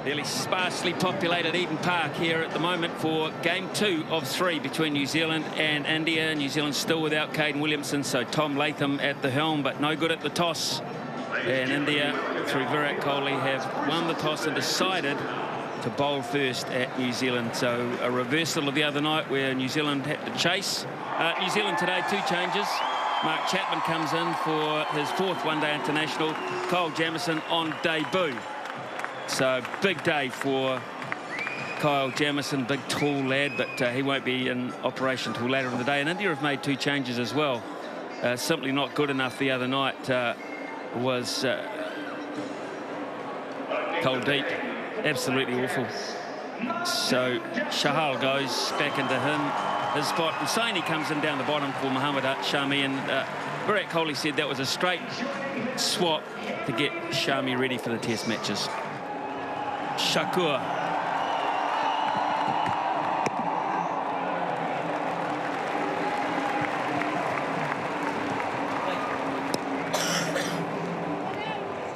Fairly sparsely populated Eden Park here at the moment for game 2 of 3 between New Zealand and India. New Zealand still without Caden Williamson, so Tom Latham at the helm, but no good at the toss. And India, through Virat Kohli, have won the toss and decided to bowl first at New Zealand. So a reversal of the other night where New Zealand had to chase. New Zealand today, 2 changes. Mark Chapman comes in for his 4th one-day international. Kyle Jamieson on debut. So big day for Kyle Jamieson, big tall lad, but he won't be in operation till later in the day. And India have made 2 changes as well. Simply not good enough the other night was Kuldeep. Absolutely awful. So Chahal goes back into his spot. And Saini comes in down the bottom for Mohammad Shami. And Virat Kohli said that was a straight swap to get Shami ready for the test matches. Shakur.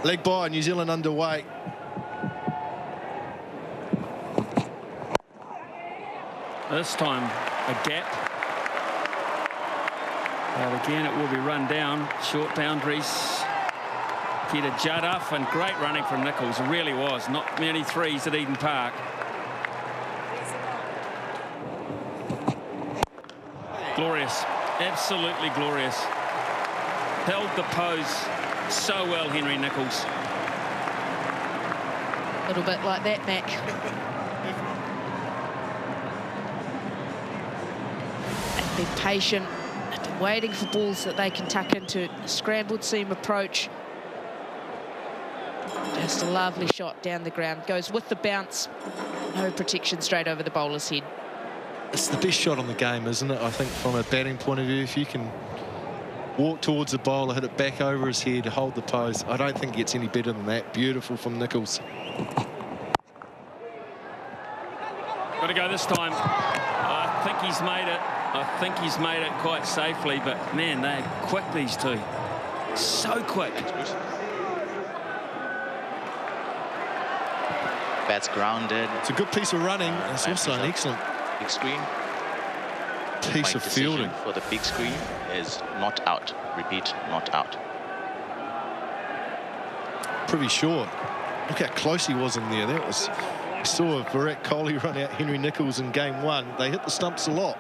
Leg by, New Zealand underway. This time a gap. But again, it will be run down. Short boundaries. Peter Jadaf, and great running from Nicholls. It really was. Not many threes at Eden Park. Glorious. Absolutely glorious. Held the pose so well, Henry Nicholls. A little bit like that, Mac. And be patient, waiting for balls that they can tuck into a scrambled seam approach. Just a lovely shot down the ground. Goes with the bounce. No protection, straight over the bowler's head. It's the best shot on the game, isn't it? I think from a batting point of view, if you can walk towards the bowler, hit it back over his head, hold the pose, I don't think it gets any better than that. Beautiful from Nicholls. Got to go this time. I think he's made it. I think he's made it quite safely, but man, they're quick, these two. So quick. Bat's grounded. It's a good piece of running. It's also an excellent big screen. Piece of fielding. For the big screen is not out. Repeat, not out. Pretty sure. Look how close he was in there. That was. We saw Virat Kohli run out Henry Nicholls in game 1. They hit the stumps a lot.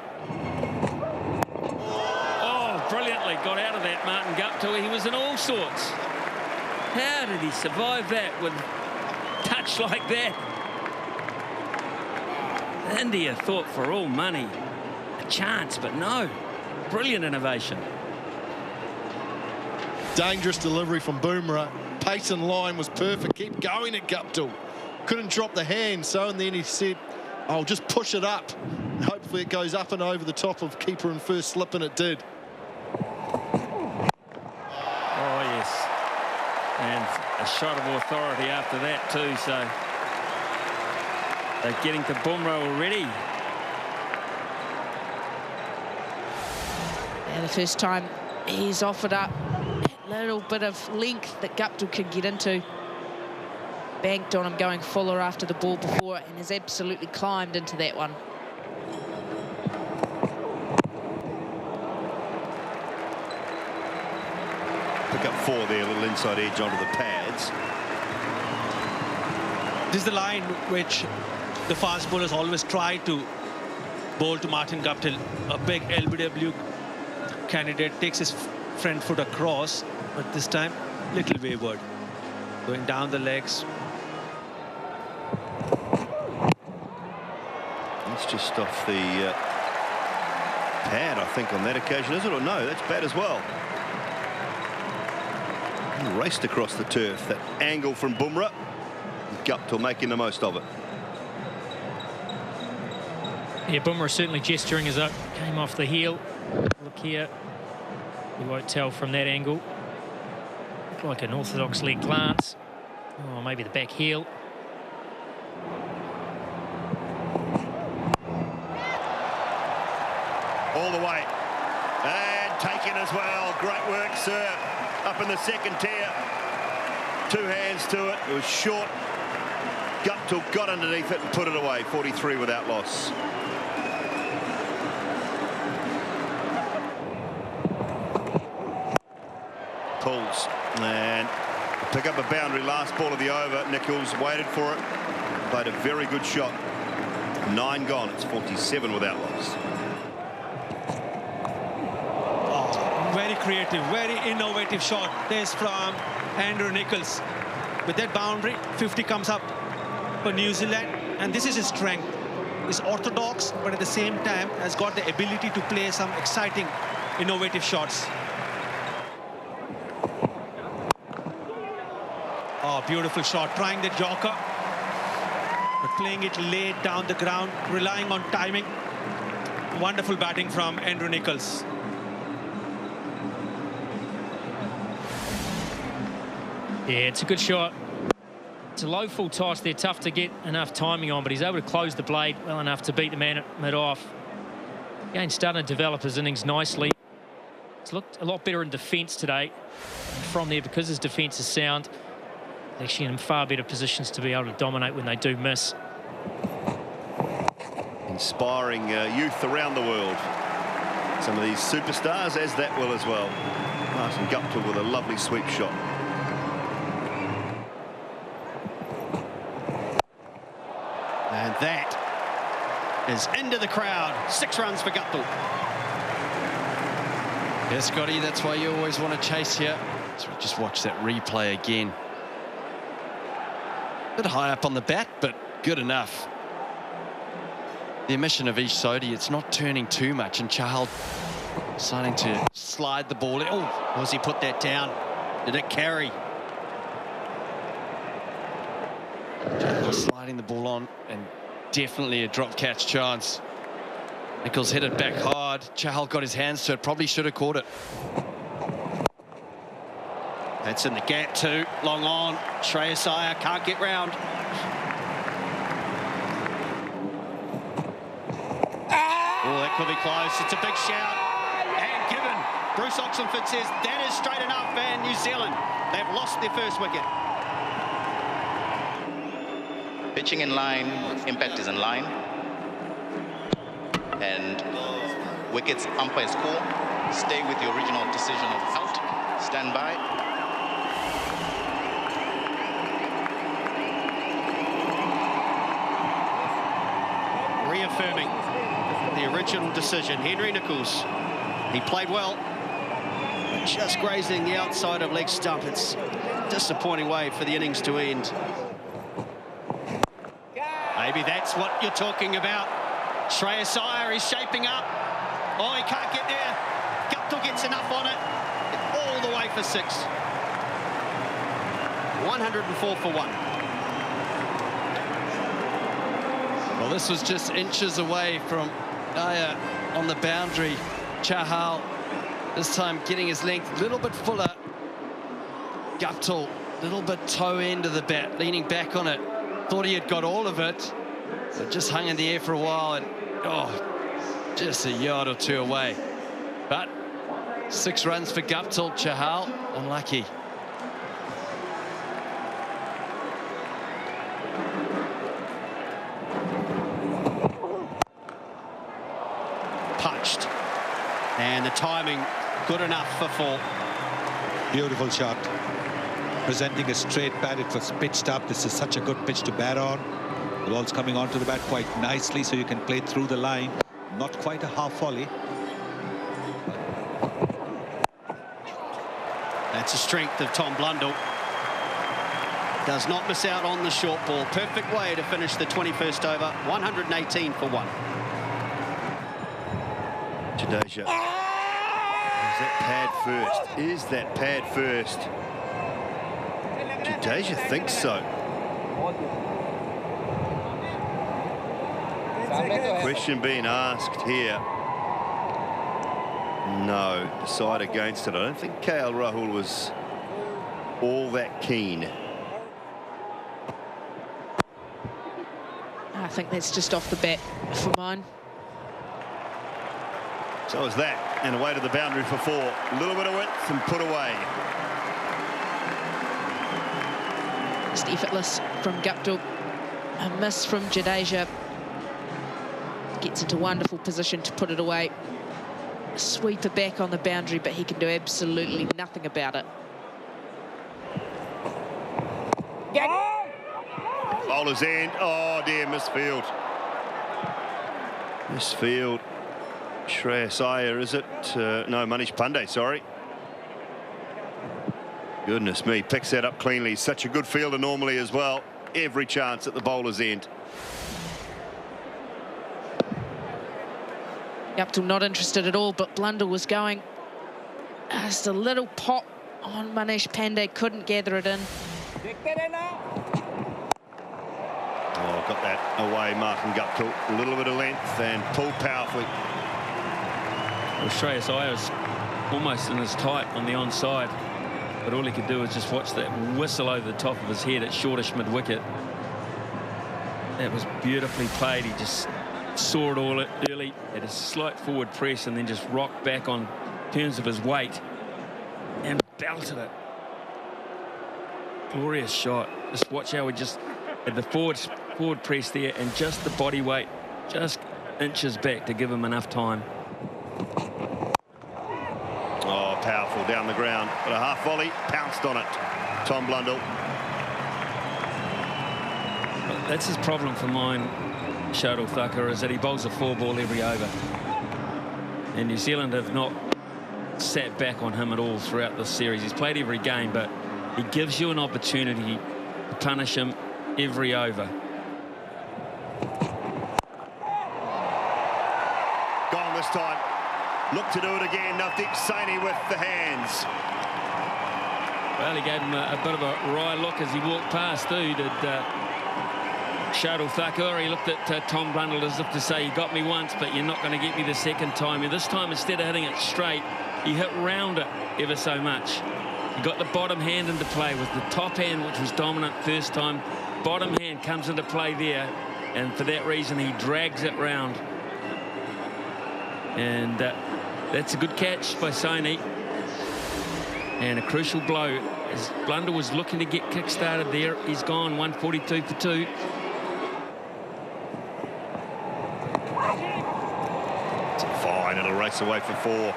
Oh, brilliantly got out of that, Martin Guptill. He was in all sorts. How did he survive that with touch like that? India thought for all money a chance, but no. Brilliant innovation. Dangerous delivery from Bumrah. Pace and line was perfect. Keep going at Guptill. Couldn't drop the hand, so and then he said, I'll just push it up. And hopefully it goes up and over the top of keeper and first slip, and it did. Oh, yes. And a shot of authority after that too, so they're getting to Bumrah already. And the first time he's offered up a little bit of length that Guptill can get into. Banked on him going fuller after the ball before and has absolutely climbed into that one. Pick up 4 there, a little inside edge onto the pads. This is the line which the fast bowlers always try to bowl to Martin Guptill. A big LBW candidate takes his front foot across, but this time little wayward. Going down the legs. It's just off the pad, I think, on that occasion, is it? Or no, that's bad as well. He raced across the turf. That angle from Bumrah. Guptill making the most of it. Yeah, Bumrah certainly gesturing as though came off the heel. Look here. You won't tell from that angle. Looked like an orthodox leg glance. Oh, maybe the back heel. All the way. And taken as well. Great work, sir. Up in the second tier. 2 hands to it. It was short. Guptill got underneath it and put it away. 43 without loss. Pulls and pick up a boundary. Last ball of the over. Nichols waited for it. Played a very good shot. 9 gone. It's 47 without loss. Very creative, very innovative shot. This from Andrew Nichols. With that boundary, 50 comes up for New Zealand, and this is his strength. He's orthodox, but at the same time has got the ability to play some exciting, innovative shots. Oh, beautiful shot, trying the joker, but playing it late down the ground, relying on timing. Wonderful batting from Andrew Nichols. Yeah, it's a good shot. It's a low full toss. They're tough to get enough timing on, but he's able to close the blade well enough to beat the man at mid-off. Again, starting to develop his innings nicely. It's looked a lot better in defence today. And from there, because his defence is sound, he's actually in far better positions to be able to dominate when they do miss. Inspiring youth around the world. Some of these superstars, as that will as well. Martin Guptill with a lovely sweep shot. And that is into the crowd. 6 runs for Guptill. Yeah, Scotty, that's why you always want to chase here. So we just watch that replay again. Bit high up on the bat, but good enough. The omission of Ish Sodhi, it's not turning too much, and Chahal starting to slide the ball. Oh, was he put that down? Did it carry? Sliding the ball on, and definitely a drop catch chance. Nichols hit it back hard. Chahal got his hands to it, probably should have caught it. That's in the gap too, long on. Shreyas Iyer can't get round. Oh, that could be close. It's a big shout. And given. Bruce Oxenford says that is straight enough, and New Zealand, they've lost their first wicket. Pitching in line, impact is in line. And wickets, umpire's call. Stay with the original decision of out. Stand by. Reaffirming the original decision. Henry Nichols, he played well. Just grazing the outside of leg stump. It's a disappointing way for the innings to end. Maybe that's what you're talking about. Shreyas Iyer is shaping up. Oh, he can't get there. Guptill gets enough on it. All the way for 6. 104 for 1. Well, this was just inches away from Iyer on the boundary. Chahal, this time getting his length a little bit fuller. Guptill, a little bit toe end of the bat, leaning back on it. Thought he had got all of it, but just hung in the air for a while, and oh, just a yard or two away. But 6 runs for Guptill. Chahal, unlucky. Punched, and the timing good enough for 4. Beautiful shot. Presenting a straight bat, it was pitched up. This is such a good pitch to bat on. The ball's coming onto the bat quite nicely, so you can play through the line. Not quite a half volley. That's the strength of Tom Blundell. Does not miss out on the short ball. Perfect way to finish the 21st over. 118 for 1. Jadeja. Is that pad first? Is that pad first? Jadeja thinks so. Question being asked here. No, decide against it. I don't think KL Rahul was all that keen. I think that's just off the bat for mine. So is that, and away to the boundary for 4. A little bit of width and put away. Just effortless from Guptill. A miss from Jadeja. Gets into wonderful position to put it away. Sweep it back on the boundary, but he can do absolutely nothing about it. Bowler's end. Oh dear, misfield. Misfield. Shreyas Iyer, is it? No, Manish Pandey, sorry. Goodness me, picks that up cleanly. Such a good fielder normally as well. Every chance at the bowler's end. Guptill not interested at all, but Blundell was going. Just a little pop on Manish Pandey, couldn't gather it in. Oh, got that away, Martin Guptill. A little bit of length and pulled powerfully. Well, Shreyas Iyer's almost in his tight on the onside, but all he could do was just watch that whistle over the top of his head at shortish mid-wicket. That was beautifully played. He just saw it all early, had a slight forward press and then just rocked back on terms of his weight and belted it. Glorious shot. Just watch how he just had the forward press there and just the body weight just inches back to give him enough time. Oh, powerful down the ground, but a half volley pounced on it. Tom Blundell. That's his problem for mine, Shardul Thakur, is that he bowls a 4-ball every over. And New Zealand have not sat back on him at all throughout this series. He's played every game, but he gives you an opportunity to punish him every over. Gone this time. Look to do it again. Navdeep Saini with the hands. Well, he gave him a bit of a wry look as he walked past, too, did Shardul Thakur. He looked at Tom Blundell as if to say, you got me once, but you're not going to get me the second time. And this time, instead of hitting it straight, he hit round it ever so much. He got the bottom hand into play with the top hand, which was dominant first time. Bottom hand comes into play there, and for that reason, he drags it round. And that's a good catch by Saini. And a crucial blow as Blundell was looking to get kick-started there. He's gone 142 for 2. It's fine. It'll race away for 4.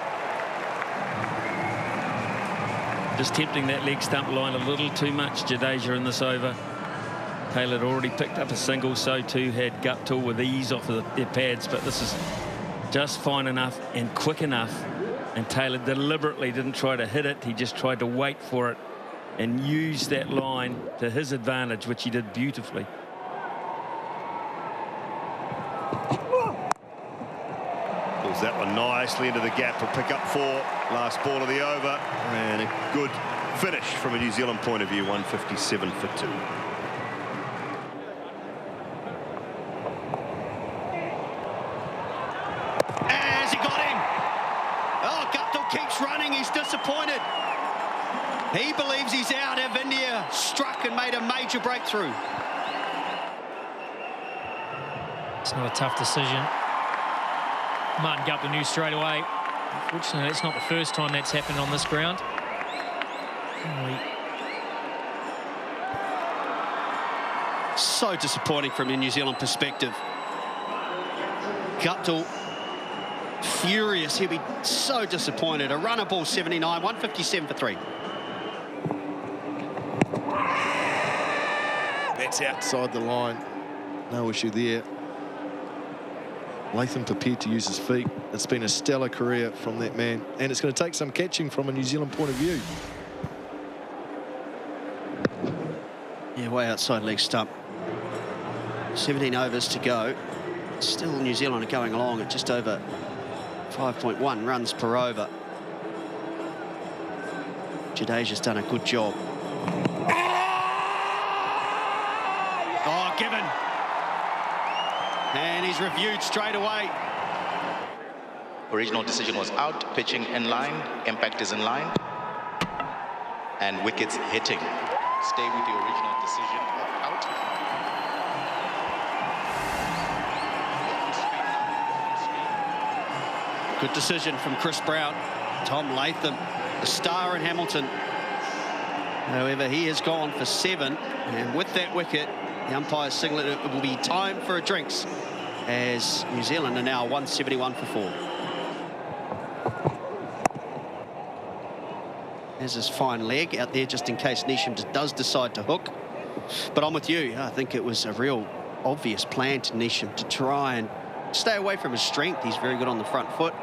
Just tempting that leg stump line a little too much, Jadeja, in this over. Taylor had already picked up a single, so too had Guptill with ease off of their pads, but this is just fine enough and quick enough. And Taylor deliberately didn't try to hit it. He just tried to wait for it and use that line to his advantage, which he did beautifully. Pulls that one nicely into the gap. He'll pick up 4. Last ball of the over. And a good finish from a New Zealand point of view. 157 for 2. As he got him. Oh, Guptill keeps running. He's disappointed. He believes he's out. If India struck and made a major breakthrough. It's not a tough decision. Martin Guptill knew straight away. Unfortunately, it's not the first time that's happened on this ground. So disappointing from a New Zealand perspective. Guptill furious. He'll be so disappointed. A runner ball 79, 157 for 3. That's outside the line. No issue there. Latham prepared to use his feet. It's been a stellar career from that man, and it's going to take some catching from a New Zealand point of view. Yeah, way outside leg stump. 17 overs to go. Still New Zealand are going along at just over 5.1 runs per over. Jadeja's done a good job. Oh, given. And he's reviewed straight away. Original decision was out, pitching in line, impact is in line, and wickets hitting. Stay with the original decision of out. Good decision from Chris Brown. Tom Latham, the star in Hamilton. However, he has gone for 7, and with that wicket, The umpire signaled it will be time for a drinks, as New Zealand are now 171 for 4. There's his fine leg out there just in case Neesham does decide to hook. But I'm with you. I think it was a real obvious plan to Neesham to try and stay away from his strength. He's very good on the front foot.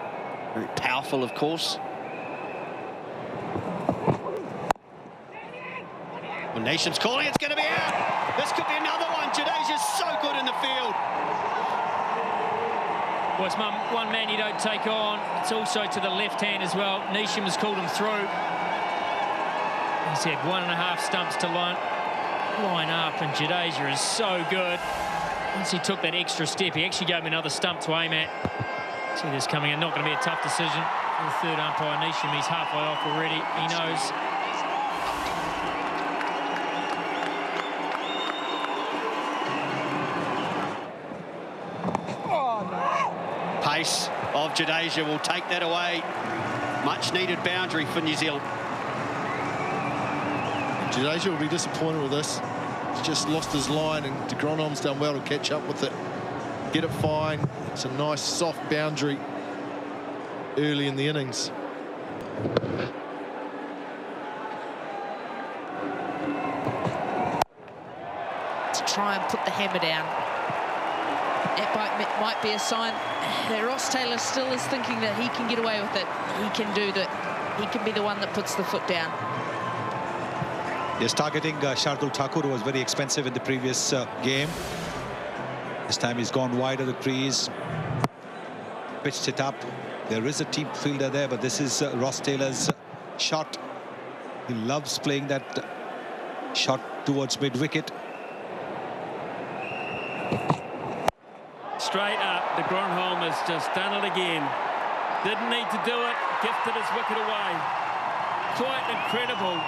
Very powerful, of course. Well, Neesham's calling. It's going to be out. This could be another one. Jadasia's so good in the field. Well, it's one man you don't take on. It's also to the left hand as well. Neesham has called him through. He's had 1.5 stumps to line up, and Jadeja is so good. Once he took that extra step, he actually gave him another stump to aim at. See this coming in. Not going to be a tough decision for the third umpire, Neesham. He's halfway off already. He knows. Pace of Jadeja will take that away. Much needed boundary for New Zealand. Jadeja will be disappointed with this. He's just lost his line, and de Grandhomme's done well to catch up with it. Get it fine. It's a nice soft boundary early in the innings. To try and put the hammer down. That might be a sign that Ross Taylor still is thinking that he can get away with it. He can do that. He can be the one that puts the foot down. He's targeting Shardul Thakur, who was very expensive in the previous game. This time he's gone wide of the crease, pitched it up. There is a team fielder there, but this is Ross Taylor's shot. He loves playing that shot towards mid-wicket. Straight up, de Grandhomme has just done it again. Didn't need to do it, gifted his wicket away. Quite incredible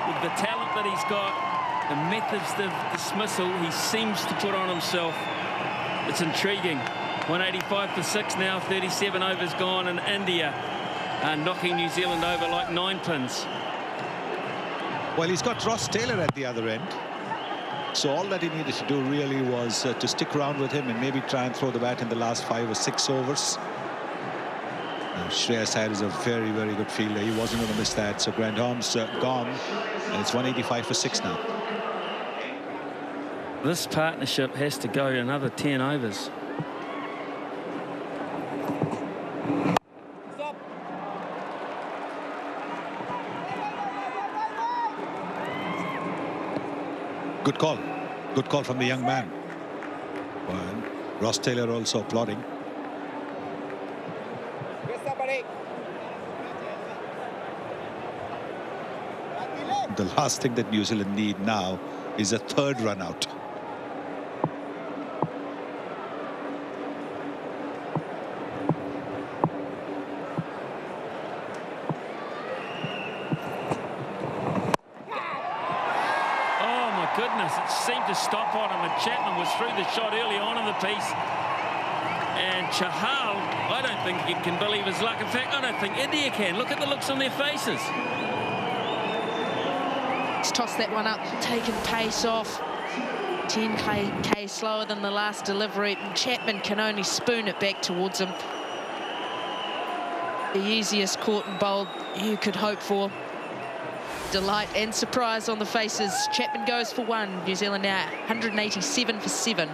with the talent that he's got, the methods of dismissal he seems to put on himself. It's intriguing. 185 for 6 now, 37 overs gone, and India are knocking New Zealand over like 9 pins. Well, he's got Ross Taylor at the other end. So all that he needed to do really was to stick around with him and maybe try and throw the bat in the last 5 or 6 overs. And Shreyas Iyer is a very, very good fielder. He wasn't going to miss that. So Grandhomme's gone, and it's 185 for 6 now. This partnership has to go another 10 overs. Good call. Good call from the young man. Well, Ross Taylor also applauding. The last thing that New Zealand need now is a 3rd run out. Goodness, it seemed to stop on him, and Chapman was through the shot early on in the piece. And Chahal, I don't think he can believe his luck. In fact, I don't think India can. Look at the looks on their faces. He's tossed that one up, taken pace off. 10 k slower than the last delivery, and Chapman can only spoon it back towards him. The easiest caught and bowled you could hope for. Delight and surprise on the faces. Chapman goes for 1. New Zealand now 187 for 7.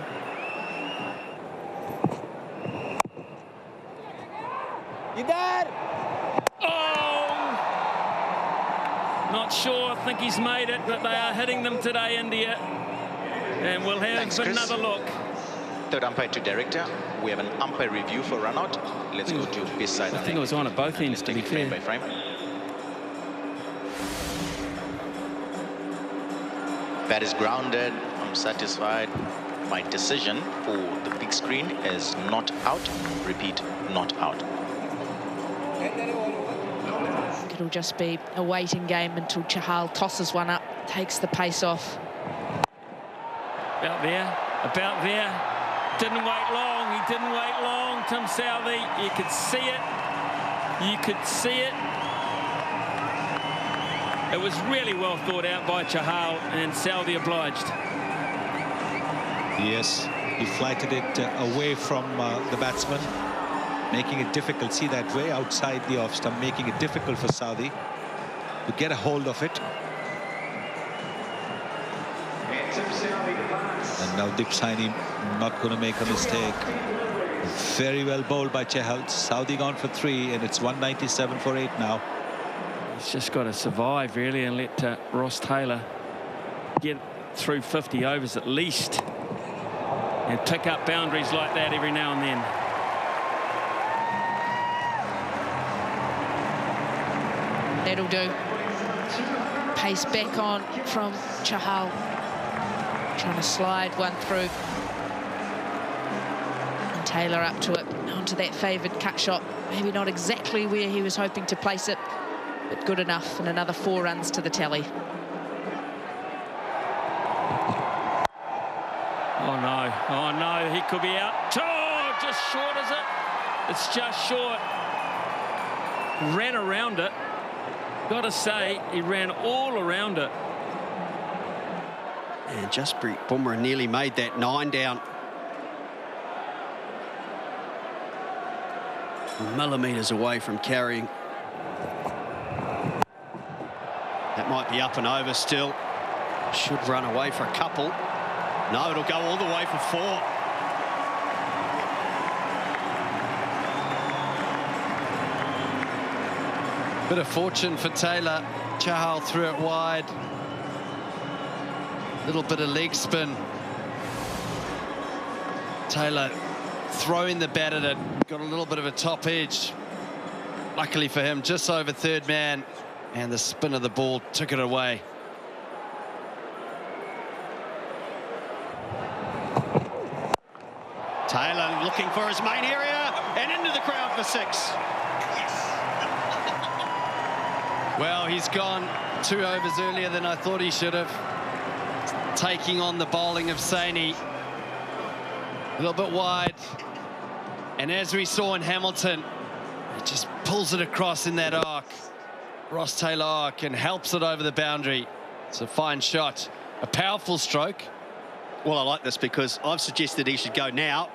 Oh! Not sure. I think he's made it, but they are hitting them today, India. And we'll have Thanks, Chris. another look. Third umpire to director. We have an umpire review for run out. Let's go to this side. I think it was on at both ends, to be fair. Frame by frame. Bat is grounded. I'm satisfied. My decision for the big screen is not out. Repeat, not out. It'll just be a waiting game until Chahal tosses one up, takes the pace off. About there. Didn't wait long. He didn't wait long, Tim Southee. You could see it. You could see it. It was really well thought out by Chahal, and Southee obliged. Yes, he flighted it away from the batsman, making it difficult. See that way outside the off stump, making it difficult for Saudi to get a hold of it. And now Deep Saini not going to make a mistake. Very well bowled by Chahal. Saudi gone for 3, and it's 197 for 8 now. He's just got to survive, really, and let Ross Taylor get through 50 overs at least and pick up boundaries like that every now and then. That'll do. Pace back on from Chahal. Trying to slide one through. And Taylor up to it, onto that favoured cut shot. Maybe not exactly where he was hoping to place it, but good enough, and another 4 runs to the tally. Oh no, he could be out. Oh, just short, is it? It's just short. Ran around it. Gotta say, he ran all around it. And Jasprit Bumrah nearly made that 9 down. Millimetres away from carrying. That might be up and over still. Should run away for a couple. No, it'll go all the way for 4. Bit of fortune for Taylor. Chahal threw it wide. Little bit of leg spin. Taylor throwing the bat at it. Got a little bit of a top edge. Luckily for him, just over third man. And the spin of the ball took it away. Taylor looking for his main area and into the crowd for 6. Well, he's gone 2 overs earlier than I thought he should have. Taking on the bowling of Saini. A little bit wide. And as we saw in Hamilton, he just pulls it across in that arc. Ross Taylor arc, and helps it over the boundary. It's a fine shot. A powerful stroke. Well, I like this because I've suggested he should go now.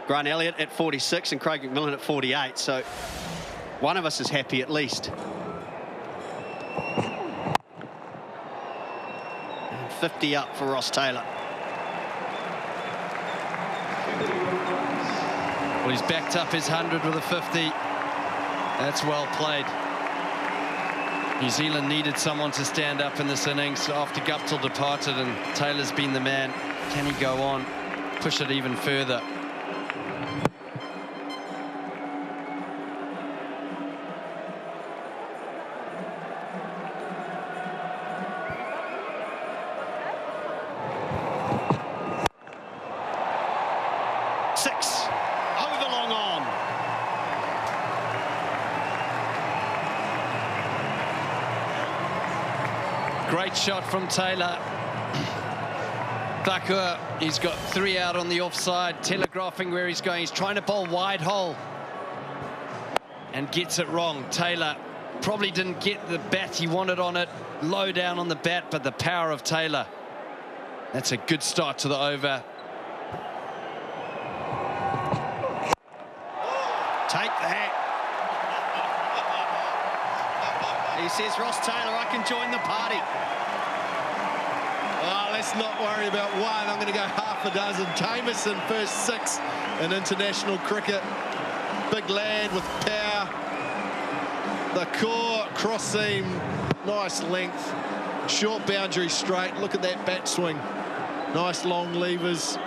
Grant Elliott at 46 and Craig McMillan at 48. So one of us is happy at least. And 50 up for Ross Taylor. Well, he's backed up his 100 with a 50. That's well played. New Zealand needed someone to stand up in this innings after Guptill departed, and Taylor's been the man. Can he go on, push it even further? Great shot from Taylor. Thakur, he's got 3 out on the offside, telegraphing where he's going. He's trying to bowl wide hole and gets it wrong. Taylor probably didn't get the bat he wanted on it, low down on the bat, but the power of Taylor. That's a good start to the over. Take that. He says, Ross Taylor, I can join the party. Oh, let's not worry about one. I'm going to go half a dozen. Jamieson first 6 in international cricket. Big lad with power. The core, cross seam, nice length. Short boundary straight. Look at that bat swing. Nice long levers.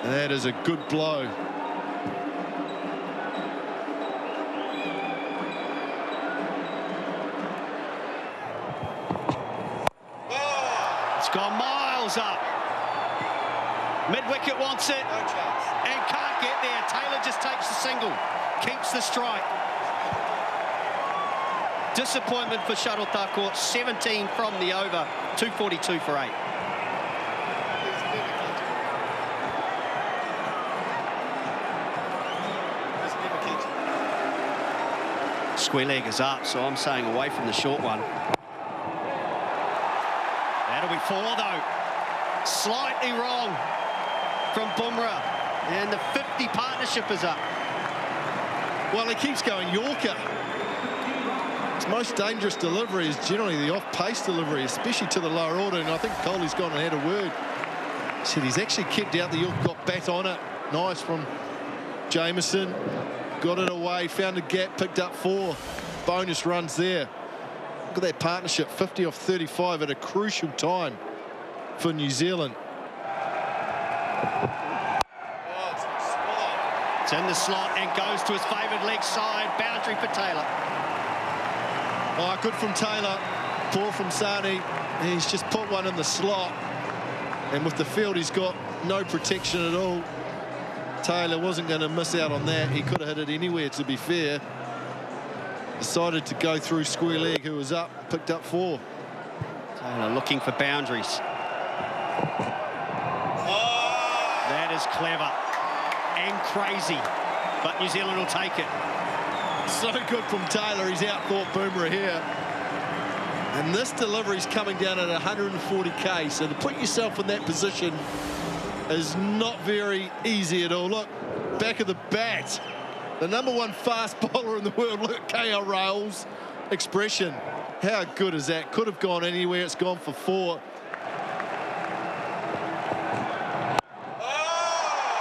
That is a good blow. Gone miles up. Mid-wicket wants it and can't get there. Taylor just takes the single, keeps the strike. Disappointment for Shuttle Thakur, 17 from the over, 242 for 8. Square leg is up, so I'm saying away from the short one. That'll be 4 though. slightly wrong from Bumrah. And the 50 partnership is up. Well, he keeps going Yorker. His most dangerous delivery is generally the off-pace delivery, especially to the lower order, and I think Coley's gone and had a word. He said he's actually kept out the York, got bat on it. Nice from Jamieson. Got it away, found a gap, picked up 4. Bonus runs there. Look at that partnership, 50 off 35 at a crucial time for New Zealand. It's in the slot and goes to his favoured leg side. Boundary for Taylor. Oh, good from Taylor. Poor from Sani. He's just put one in the slot. And with the field, he's got no protection at all. Taylor wasn't going to miss out on that. He could have hit it anywhere, to be fair. Decided to go through square leg, who was up, picked up 4. Taylor looking for boundaries. That is clever and crazy, but New Zealand will take it. So good from Taylor. He's outthought Bumrah here. And this delivery's coming down at 140k, so to put yourself in that position is not very easy at all. Look, back of the bat, the #1 fast bowler in the world. Look at KL Rahul's expression. How good is that? Could have gone anywhere. It's gone for 4.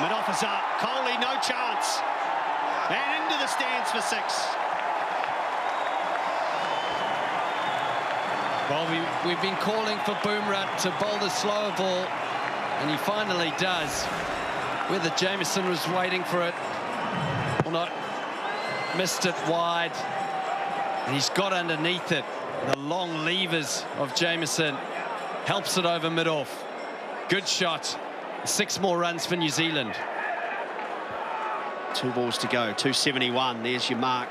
Mid-off is up. Coley, no chance. And into the stands for 6. Well, we've been calling for Bumrah to bowl the slower ball, and he finally does. Whether Jamieson was waiting for it or not, missed it wide, and he's got underneath it. The long levers of Jamieson helps it over mid-off. Good shot. 6 more runs for New Zealand. 2 balls to go. 271. There's your mark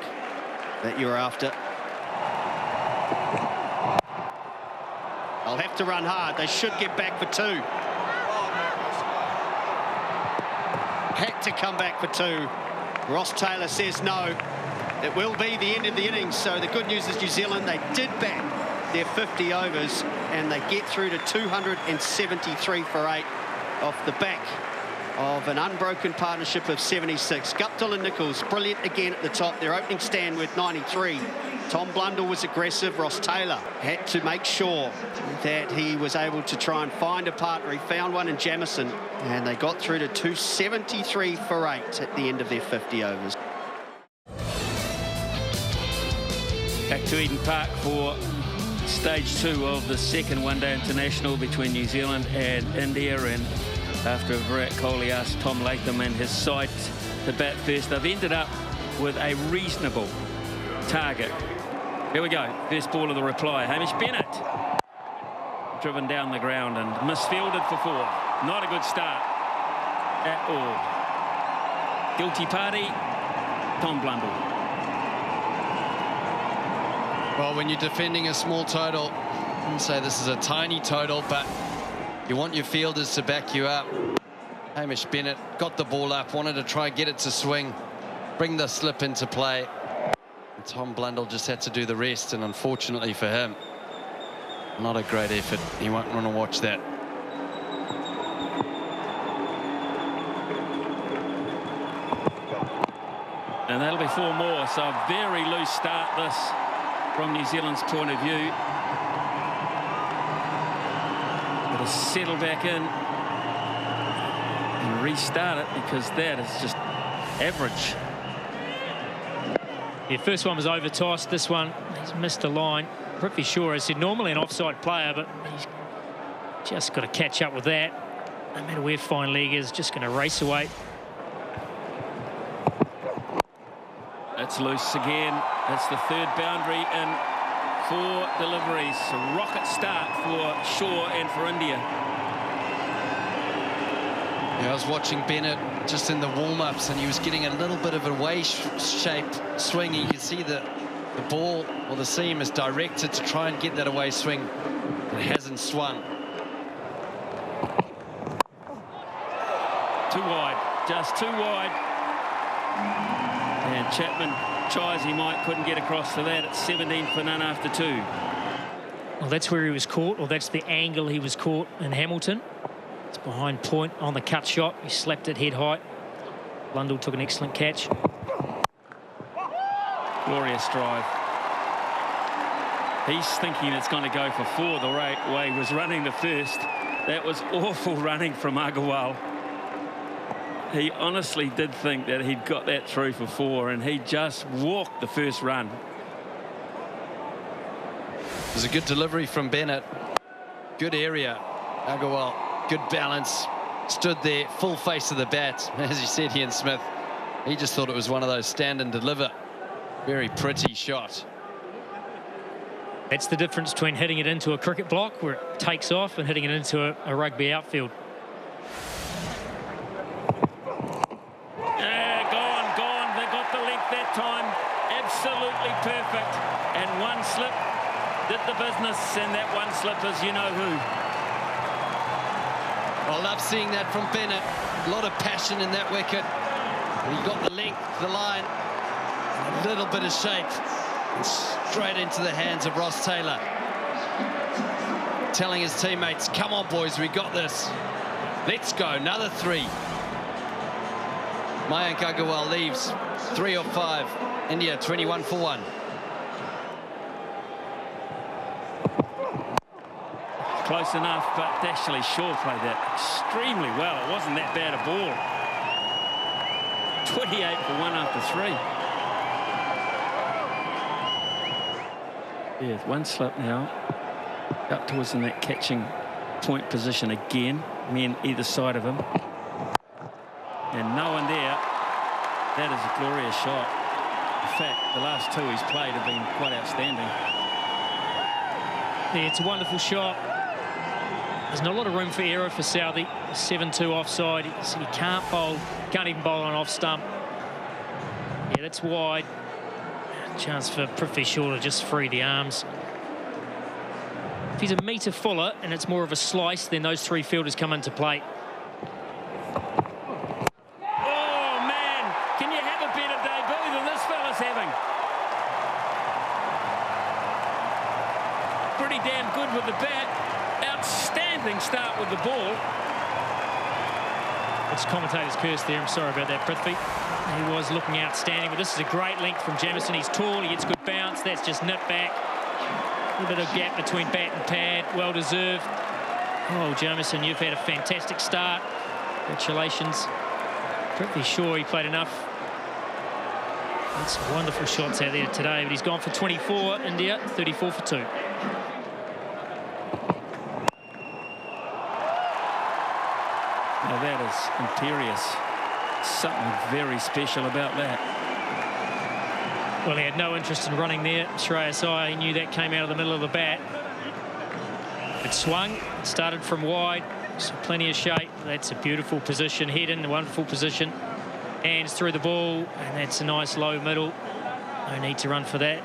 that you're after. They'll have to run hard. They should get back for 2. Had to come back for 2. Ross Taylor says no. It will be the end of the innings. So the good news is New Zealand, they did back their 50 overs and they get through to 273 for 8 off the back of an unbroken partnership of 76. Guptill and Nicholls, brilliant again at the top. Their opening stand with 93. Tom Blundell was aggressive. Ross Taylor had to make sure that he was able to try and find a partner. He found one in Jamieson, and they got through to 273 for 8 at the end of their 50 overs. Back to Eden Park for stage 2 of the second one-day international between New Zealand and India, and after Virat Kohli asked Tom Latham and his side to bat first, they've ended up with a reasonable target. Here we go. First ball of the reply. Hamish Bennett. Driven down the ground and misfielded for 4. Not a good start at all. Guilty party, Tom Blundell. Well, when you're defending a small total, I wouldn't say this is a tiny total, but you want your fielders to back you up. Hamish Bennett got the ball up, wanted to try and get it to swing, bring the slip into play. And Tom Blundell just had to do the rest, and unfortunately for him, not a great effort. He won't want to watch that. And that'll be 4 more, so a very loose start this from New Zealand's point of view. Got to settle back in and restart it, because that is just average. Yeah, first one was over tossed. This one, he's missed a line. Prithvi Shaw, as I said, normally an offside player, but he's just got to catch up with that. No matter where fine leg is, just going to race away. That's loose again. That's the 3rd boundary in 4 deliveries. A rocket start for Shaw and for India. Yeah, I was watching Bennett just in the warm-ups, and he was getting a little bit of a away-shaped swing. You can see the ball or the seam is directed to try and get that away swing. It hasn't swung. Too wide, just too wide. And Chapman tries, he might, couldn't get across to that. It's 17 for none after 2. Well, that's where he was caught, or that's the angle he was caught in Hamilton. It's behind point on the cut shot. He slapped it head height. Blundell took an excellent catch. Glorious drive. He's thinking it's going to go for 4 the way he was running the first. That was awful running from Agarwal. He honestly did think that he'd got that through for 4, and he just walked the first run. It was a good delivery from Bennett. Good area. Agarwal, good balance. Stood there, full face of the bat. As you said, Ian Smith, he just thought it was one of those stand and deliver. Very pretty shot. That's the difference between hitting it into a cricket block where it takes off and hitting it into a rugby outfield. Gone. They got the length that time. Absolutely perfect. And one slip did the business, and that one slip is you know who. I love seeing that from Bennett. A lot of passion in that wicket. He got the length, the line, a little bit of shape. And straight into the hands of Ross Taylor. Telling his teammates, come on, boys, we got this. Let's go, another 3. Mayank Agarwal leaves 3 of 5. India 21 for 1. Close enough, but actually Shaw played that extremely well. It wasn't that bad a ball. 28 for 1 after 3. Yeah, one slip now. Up towards in that catching point position again. Men either side of him. And no one there. That is a glorious shot. In fact, the last 2 he's played have been quite outstanding. Yeah, it's a wonderful shot. There's not a lot of room for error for Southee. 7-2 offside. He can't bowl. Can't even bowl on off stump. Yeah, that's wide. Chance for Prithvi Shaw to just free the arms. If he's a metre fuller and it's more of a slice, then those 3 fielders come into play. Oh, man. Can you have a better debut than this fella's having? Pretty damn good with the bat. Outstanding start with the ball. It's commentator's curse there. I'm sorry about that, Prithvi. He was looking outstanding, but this is a great length from Jamieson. He's tall, he gets good bounce. That's just nip back. A little bit of gap between bat and pad. Well deserved. Oh, Jamieson, you've had a fantastic start. Congratulations. Prithvi Shaw, he played enough. That's some wonderful shots out there today, but he's gone for 24. India, 34 for 2. Now that is imperious. Something very special about that. Well, he had no interest in running there. Shreyas Iyer, he knew that came out of the middle of the bat. It swung, it started from wide, so plenty of shape. That's a beautiful position. Head in, a wonderful position. Hands through the ball, and that's a nice low middle. No need to run for that.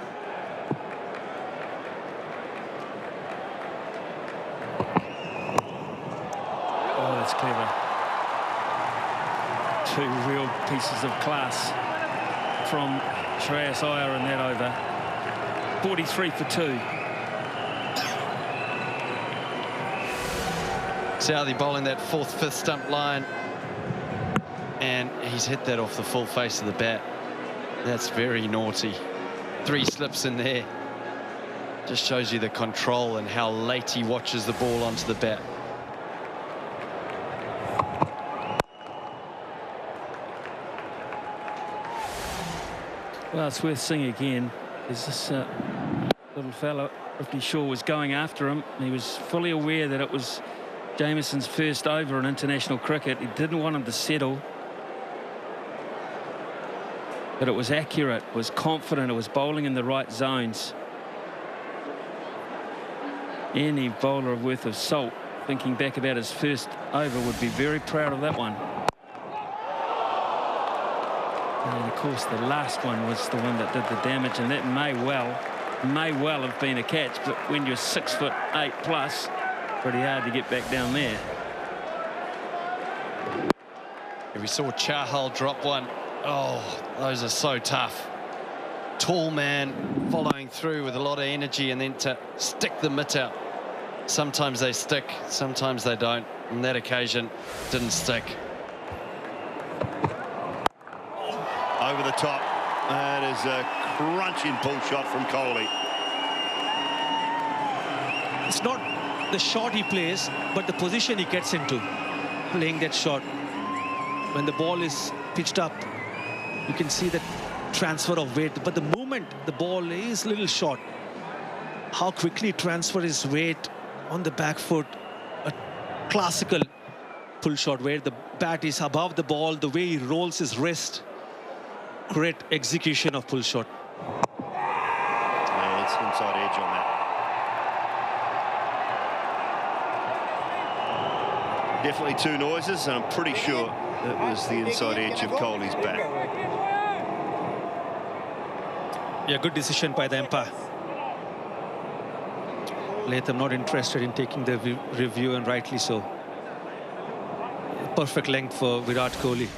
Oh, that's clever. 2 real pieces of class from Shreyas Iyer in that over. 43 for 2. Southee bowling that 4th, 5th stump line. And he's hit that off the full face of the bat. That's very naughty. 3 slips in there. Just shows you the control and how late he watches the ball onto the bat. Well, it's worth seeing again. Is this little fellow, Prithvi Shaw, was going after him. He was fully aware that it was Jamieson's first over in international cricket. He didn't want him to settle. But it was accurate, was confident, it was bowling in the right zones. Any bowler of worth of salt, thinking back about his first over, would be very proud of that one. And of course, the last one was the one that did the damage, and that may well have been a catch. But when you're 6'8" plus, pretty hard to get back down there. And we saw Chahal drop one. Oh, those are so tough. Tall man following through with a lot of energy, and then to stick the mitt out. Sometimes they stick, sometimes they don't. On that occasion, didn't stick. Over the top. That is a crunching pull shot from Kohli. It's not the shot he plays, but the position he gets into, playing that shot. When the ball is pitched up, you can see that transfer of weight. But the moment the ball is a little short, how quickly transfer his weight on the back foot. A classical pull shot where the bat is above the ball, the way he rolls his wrist. Great execution of pull shot. Yeah, it's inside edge on that. Definitely two noises, and I'm pretty sure it was the inside edge of Kohli's bat. Yeah, good decision by the umpire. Latham not interested in taking the review, and rightly so. Perfect length for Virat Kohli.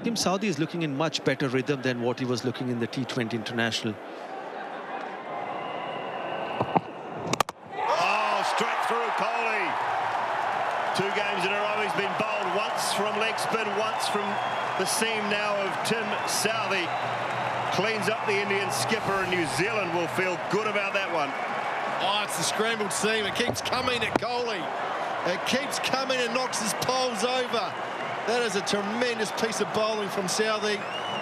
Team Saudi is looking in much better rhythm than what he was looking in the T20 International. Oh, straight through Kohli. 2 games in a row he's been bowled, once from leg spin, once from the seam now of Tim Southee. Cleans up the Indian skipper, and New Zealand will feel good about that one. Oh, it's the scrambled seam. It keeps coming at Kohli. It keeps coming and knocks his poles over. That is a tremendous piece of bowling from Southee.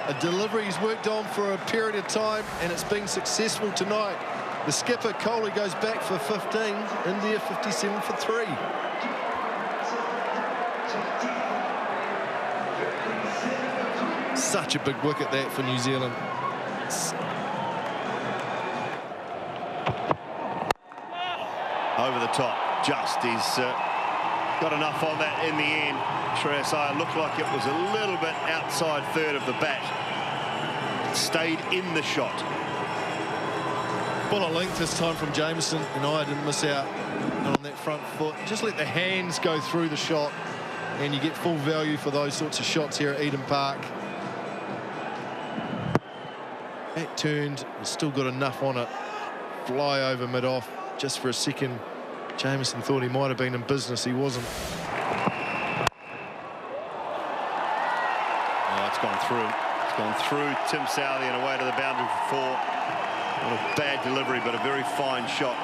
A delivery he's worked on for a period of time, and it's been successful tonight. The skipper, Kohli, goes back for 15. India 57 for 3. Such a big wicket that for New Zealand. Over the top, just he's got enough on that in the end. Shreyas Iyer looked like it was a little bit outside third of the bat. Stayed in the shot. Ball at length this time from Jamieson, and Iyer didn't miss out on that front foot. Just let the hands go through the shot, and you get full value for those sorts of shots here at Eden Park. That turned, still got enough on it. Fly over mid-off just for a second. Jamieson thought he might have been in business. He wasn't. Oh, it's gone through. It's gone through Tim Southee and away to the boundary for 4. Not a bad delivery, but a very fine shot.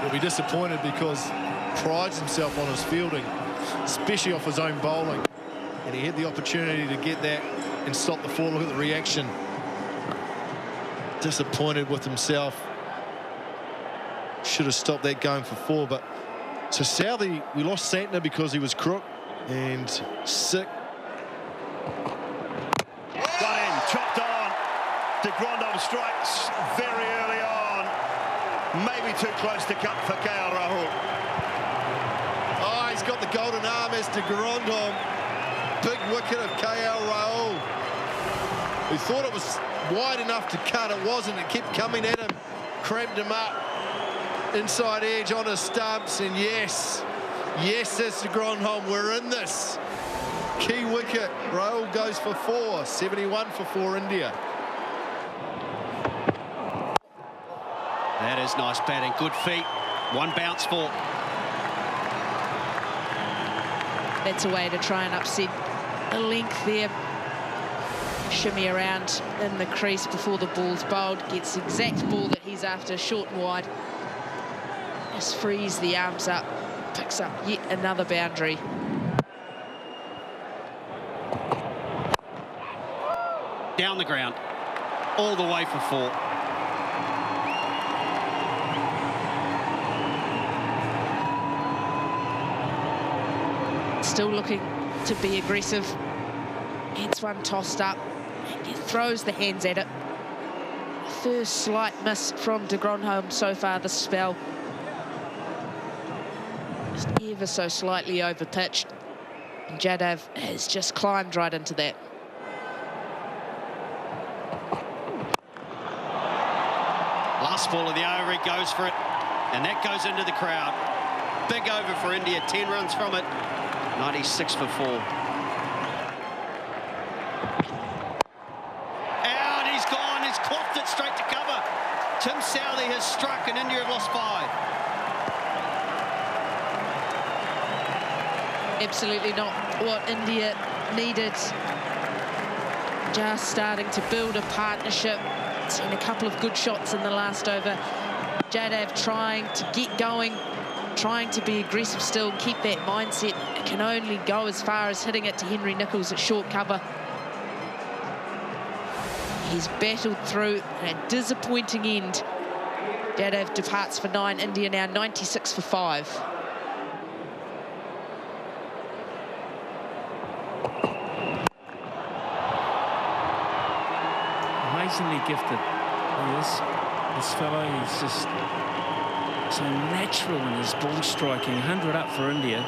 He'll be disappointed because he prides himself on his fielding, especially off his own bowling. And he had the opportunity to get that and stop the 4. Look at the reaction. Disappointed with himself. Should have stopped that going for 4, but so Southee, we lost Santner because he was crook and sick. Got in, chopped on. De Grandhomme strikes very early on. Maybe too close to cut for KL Rahul. Oh, he's got the golden arm as De Grandhomme. Big wicket of KL Rahul. We thought it was wide enough to cut. It wasn't. It kept coming at him, cramped him up. Inside edge on his stumps, and yes, that's De Grandhomme. We're in this. Key wicket. Rahul goes for 4. 71 for 4 India. That is nice batting. Good feet. 1 bounce for. That's a way to try and upset the length there. Shimmy around in the crease before the ball's bowled. Gets the exact ball that he's after, short and wide. Just frees the arms up. Picks up yet another boundary. Down the ground. All the way for 4. Still looking to be aggressive. Gets one tossed up. He throws the hands at it. First slight miss from De Grandhomme so far this spell. Just ever so slightly over pitched. And Jadhav has just climbed right into that. Last ball of the over, he goes for it. And that goes into the crowd. Big over for India, 10 runs from it. 96 for 4. Southee has struck and India have lost 5. Absolutely not what India needed. Just starting to build a partnership. Seen a couple of good shots in the last over. Jadav trying to get going, trying to be aggressive still, keep that mindset. It can only go as far as hitting it to Henry Nicholls at short cover. He's battled through a disappointing end. Jadav departs for 9, India now 96 for 5. Amazingly gifted, he is. This fellow, he's just so natural in his ball striking. 100 up for India.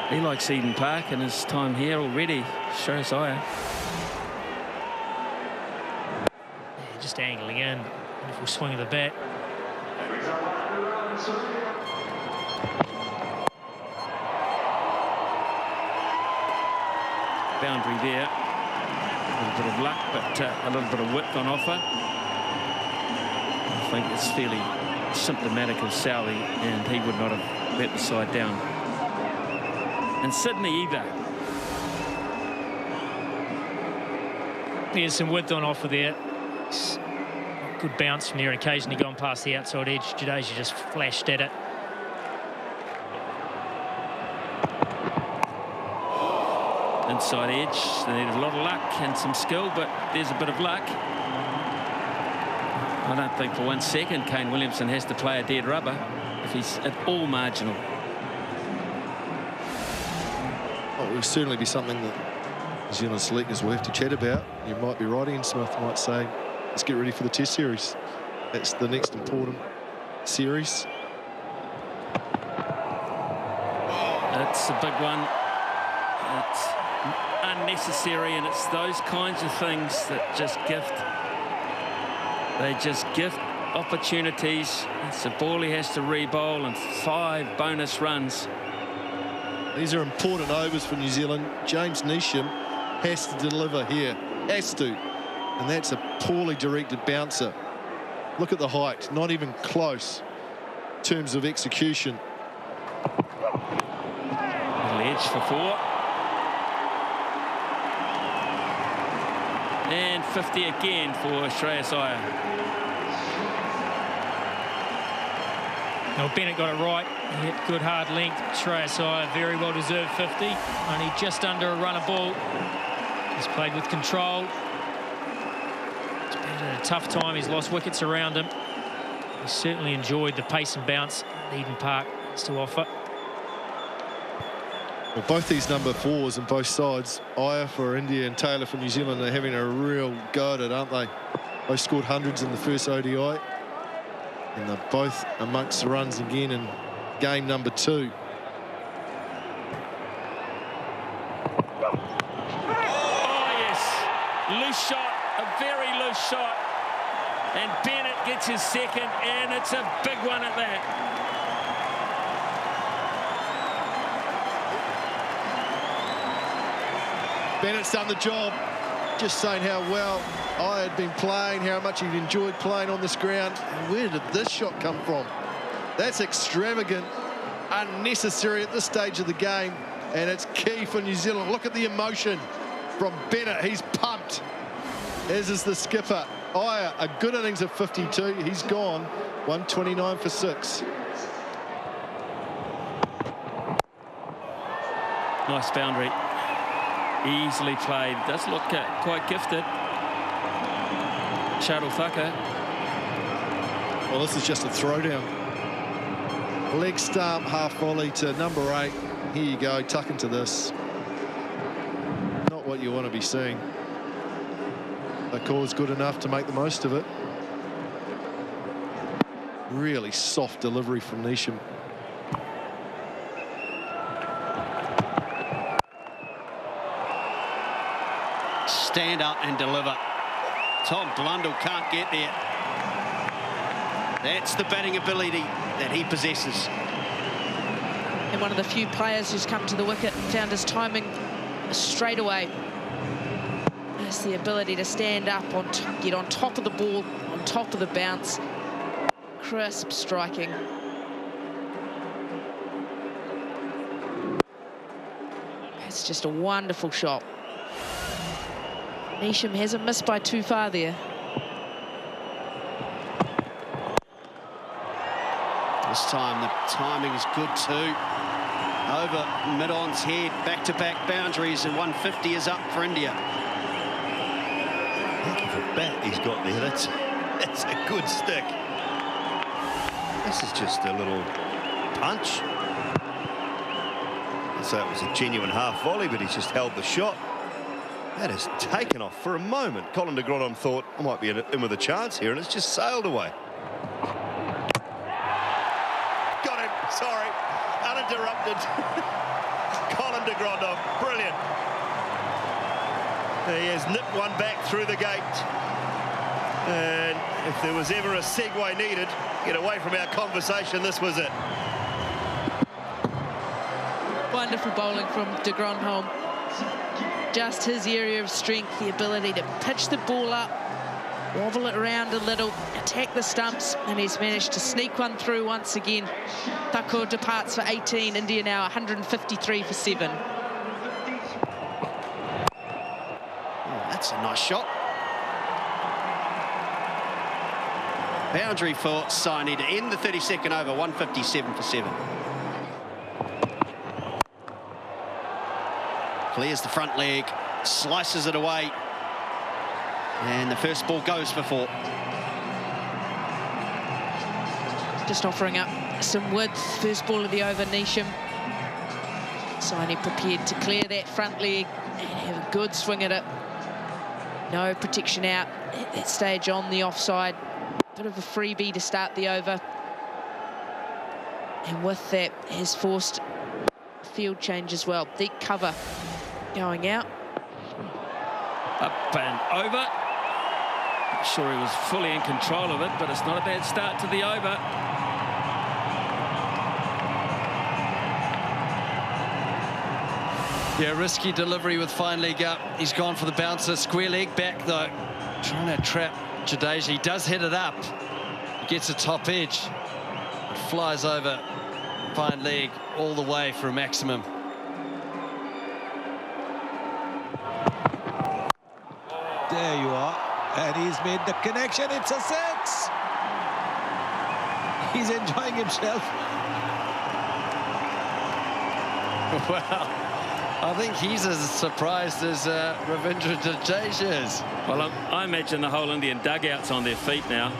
He likes Eden Park and his time here already. Shreyas Iyer. Yeah, just angling in. Wonderful swing of the bat. Boundary there. A little bit of luck, but a little bit of width on offer. I think it's fairly symptomatic of Southee, and he would not have let the side down. And Sydney either. There's some width on offer there. Good bounce from there, and occasionally gone past the outside edge. Jadeja just flashed at it. Inside edge, they needed a lot of luck and some skill, but there's a bit of luck. I don't think for 1 second Kane Williamson has to play a dead rubber if he's at all marginal. Well, it will certainly be something that New Zealand selectors will have to chat about. You might be right, Ian Smith might say, let's get ready for the Test series. That's the next important series. It's a big one. It's unnecessary, and it's those kinds of things that just gift. They just gift opportunities. It's a ball he has to re-bowl and 5 bonus runs. These are important overs for New Zealand. James Neesham has to deliver here, has to. And that's a poorly directed bouncer. Look at the height, not even close in terms of execution. Little edge for 4. And 50 again for Shreyas Iyer. Now Bennett got it right. He hit good hard length. Shreyas Iyer, very well deserved 50. Only just under a run of ball. He's played with control. It's been a tough time. He's lost wickets around him. He certainly enjoyed the pace and bounce Eden Park has to offer. Well, both these number 4s on both sides, Iyer for India and Taylor for New Zealand, are having a real go at it, aren't they? Both scored hundreds in the first ODI. And they're both amongst the runs again in game number 2. Oh, yes. Loose shot, a very loose shot. And Bennett gets his second, and it's a big one at that. Bennett's done the job, just saying how well I had been playing, how much he'd enjoyed playing on this ground. And where did this shot come from? That's extravagant, unnecessary at this stage of the game, and it's key for New Zealand. Look at the emotion from Bennett. He's pumped, as is the skipper. Iyer, a good innings of 52. He's gone 129 for 6. Nice boundary. Easily played. Does look quite gifted. Shardul Thakur. Well, this is just a throwdown. Leg stump, half volley to number 8. Here you go, tuck into this. Not what you want to be seeing. The call's good enough to make the most of it. Really soft delivery from Neesham. Stand up and deliver. Tom Blundell can't get there. That's the batting ability that he possesses. And one of the few players who's come to the wicket and found his timing straight away. Just the ability to stand up, get on top of the ball, on top of the bounce. Crisp striking. It's just a wonderful shot. Neesham hasn't missed by too far there. This time the timing is good too. Over mid-on's head, back-to-back boundaries, and 150 is up for India. Heck of a bat he's got there. That's a good stick. This is just a little punch. I'd say it was a genuine half volley, but he's just held the shot. That has taken off for a moment. Colin de Grandhomme thought, I might be in with a chance here, and it's just sailed away. Got him, sorry. Uninterrupted. Colin de Grandhomme, brilliant. He has nipped one back through the gate. And if there was ever a segue needed, get away from our conversation, this was it. Wonderful bowling from de Grandhomme. Just his area of strength, the ability to pitch the ball up, wobble it around a little, attack the stumps, and he's managed to sneak one through once again. Thakur departs for 18, India now 153 for 7. Oh, that's a nice shot. Boundary for Saini to end the 32nd over, 157 for 7. Clears the front leg, slices it away, and the first ball goes for 4. Just offering up some width, first ball of the over, Neesham. Saini prepared to clear that front leg and have a good swing at it. No protection out at that stage on the offside. Bit of a freebie to start the over. And with that, has forced field change as well. Deep cover going out. Up and over. Not sure he was fully in control of it, but it's not a bad start to the over. Yeah, risky delivery with fine leg up. He's gone for the bouncer. Square leg back, though. Trying to trap Jadeja. He does hit it up. He gets a top edge. It flies over. Fine leg all the way for a maximum. There you are. And he's made the connection. It's a 6. He's enjoying himself. Wow. I think he's as surprised as Ravindra Jadeja is. Well, I imagine the whole Indian dugout's on their feet now.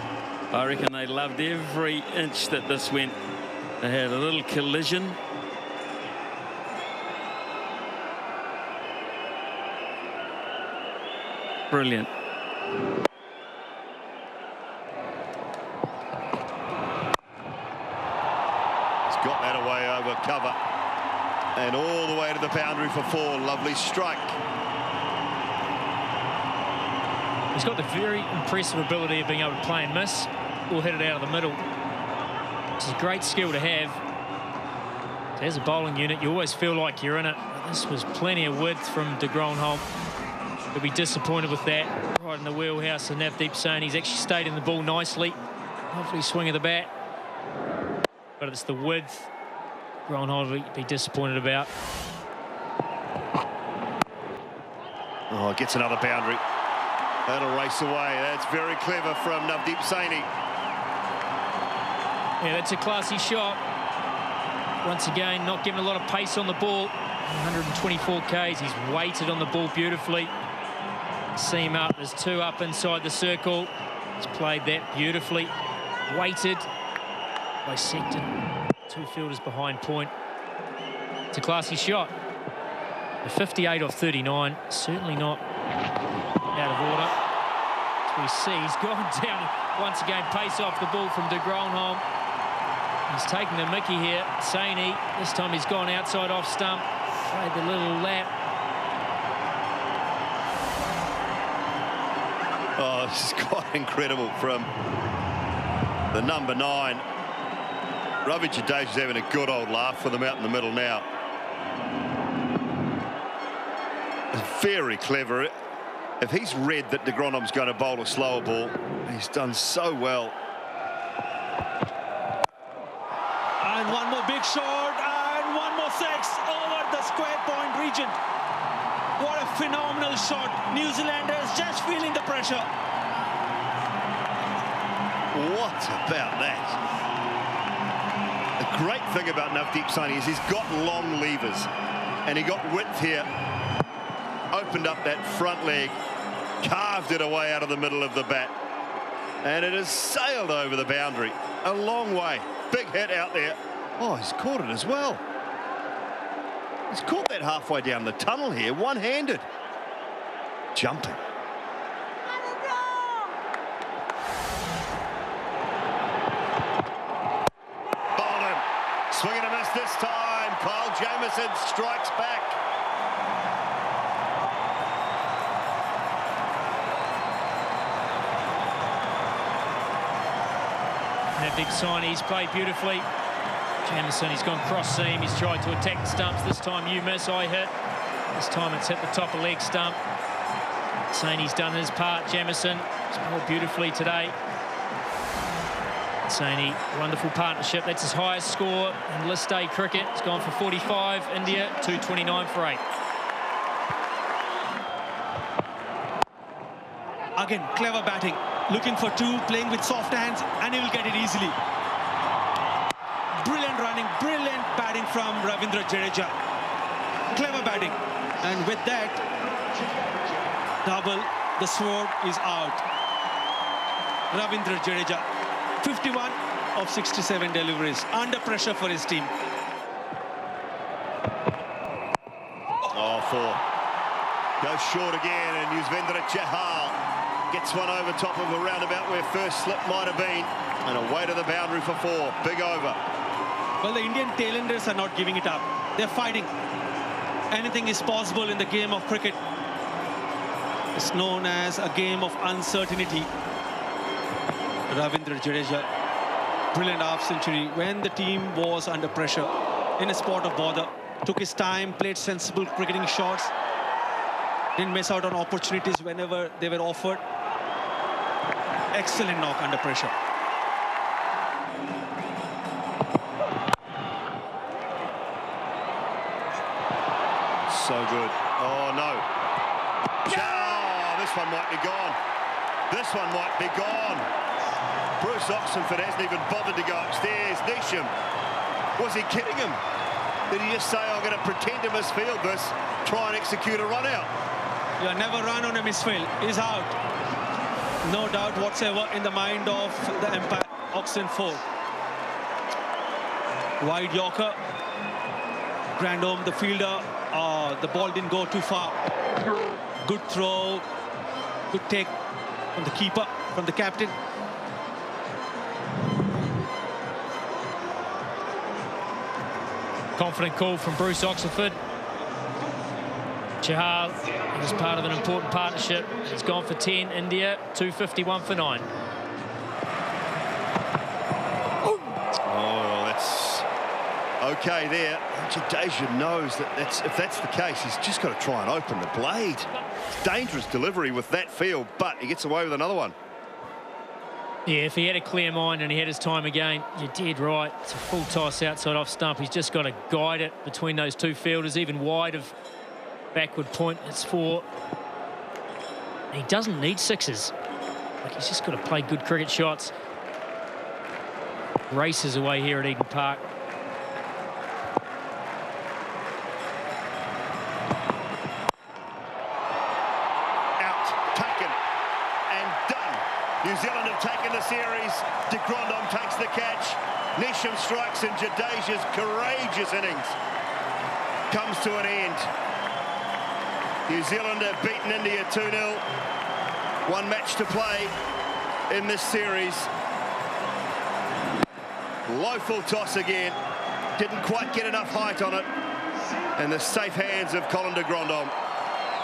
I reckon they loved every inch that this went. They had a little collision. Brilliant. He's got that away over cover. And all the way to the boundary for 4. Lovely strike. He's got the very impressive ability of being able to play and miss or hit it out of the middle. It's a great skill to have. As a bowling unit, you always feel like you're in it. This was plenty of width from de Grandhomme. He'll be disappointed with that. Right in the wheelhouse of Navdeep Saini. He's actually stayed in the ball nicely. Lovely swing of the bat. But it's the width Grandhomme will be disappointed about. Oh, gets another boundary. That'll race away. That's very clever from Navdeep Saini. Yeah, that's a classy shot. Once again, not giving a lot of pace on the ball. 124 Ks. He's weighted on the ball beautifully. Seam up. There's 2 up inside the circle. He's played that beautifully. Weighted. Dissected. 2 fielders behind point. It's a classy shot. The 58 off 39. Certainly not out of order. As we see, he's gone down once again. Pace off the ball from de Grandhomme. He's taking the mickey here. Saini, this time he's gone outside off stump. Played the little lap. Oh, this is quite incredible from the number 9. Ravi Jadeja's having a good old laugh with them out in the middle now. Very clever. if he's read that de Grondom's going to bowl a slower ball, he's done so well. And one more big shot, and one more six over the square point region. What a phenomenal shot. New Zealanders just feeling the pressure. What about that? The great thing about Navdeep Saini is he's got long levers, and he got width here, opened up that front leg, carved it away out of the middle of the bat, and it has sailed over the boundary a long way. Big hit out there. Oh, he's caught it as well. He's caught that halfway down the tunnel here, one-handed. Jumping. Bolden, swing and a miss this time. Kyle Jamieson strikes back. Navdeep Saini, he's played beautifully. Jamieson, he's gone cross seam. He's tried to attack the stumps. This time you miss, I hit. This time it's hit the top of leg stump. Saini's done his part. Jamieson, he's bowled beautifully today. Saini, wonderful partnership. That's his highest score in List A cricket. It's gone for 45. India, 229 for 8. Again, clever batting. Looking for two, playing with soft hands, and he will get it easily. Brilliant running, brilliant batting from Ravindra Jadeja. Clever batting. And with that, double, the sword is out. Ravindra Jadeja, 51 of 67 deliveries. Under pressure for his team. Oh, 4. Goes short again, and Yuzvendra Chahal gets one over top of a roundabout where first slip might have been, and away to the boundary for 4. Big over. Well, the Indian tailenders are not giving it up. They're fighting. Anything is possible in the game of cricket. It's known as a game of uncertainty. Ravindra Jadeja, brilliant half-century when the team was under pressure in a spot of bother. Took his time, played sensible cricketing shots. Didn't miss out on opportunities whenever they were offered. Excellent knock under pressure. So good. Oh, no. Oh, this one might be gone. This one might be gone. Bruce Oxenford hasn't even bothered to go upstairs. Nisham, was he kidding him? Did he just say, I'm going to pretend to misfield this, try and execute a run out? You never run on a misfield. He's out. No doubt whatsoever in the mind of the umpire, Oxenford. Wide Yorker. Grandome, the fielder. The ball didn't go too far. Good throw. Good take from the keeper, from the captain. Confident call from Bruce Oxenford. Chahal is part of an important partnership. It's gone for 10. India, 251 for 9. Oh, that's okay there. Jadeja knows that if that's the case, he's just got to try and open the blade. It's dangerous delivery with that field, but he gets away with another one. Yeah, if he had a clear mind and he had his time again, you're dead right. It's a full toss outside off stump. He's just got to guide it between those two fielders, even wide of backward point. It's 4. He doesn't need sixes. Like, he's just got to play good cricket shots. Races away here at Eden Park. Out, taken, and done. New Zealand have taken the series. De Grandhomme takes the catch. Nisham strikes, and Jadeja's courageous innings comes to an end. New Zealand have beaten India 2-0. One match to play in this series. Low full toss again. Didn't quite get enough height on it. And the safe hands of Colin de Grandhomme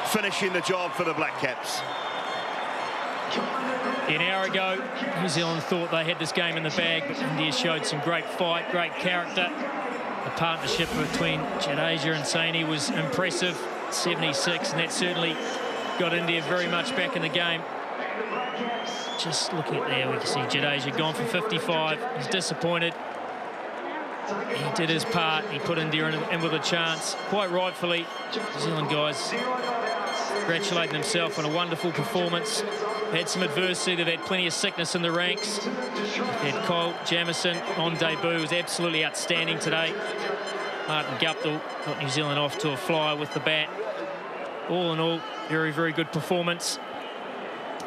finishing the job for the Black Caps. An hour ago, New Zealand thought they had this game in the bag, but India showed some great fight, great character. The partnership between Jadeja and Saini was impressive, 76, and that certainly got India very much back in the game. Just looking at there, we can see Jadeja gone for 55. He's disappointed. He did his part. He put India in with a chance. Quite rightfully, New Zealand guys congratulating themselves on a wonderful performance. Had some adversity. They've had plenty of sickness in the ranks. They had Kyle Jamieson on debut. Was absolutely outstanding today. Martin Guptill got New Zealand off to a flyer with the bat. All in all, very, very good performance.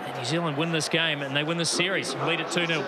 And New Zealand win this game and they win this series. Lead it 2-0.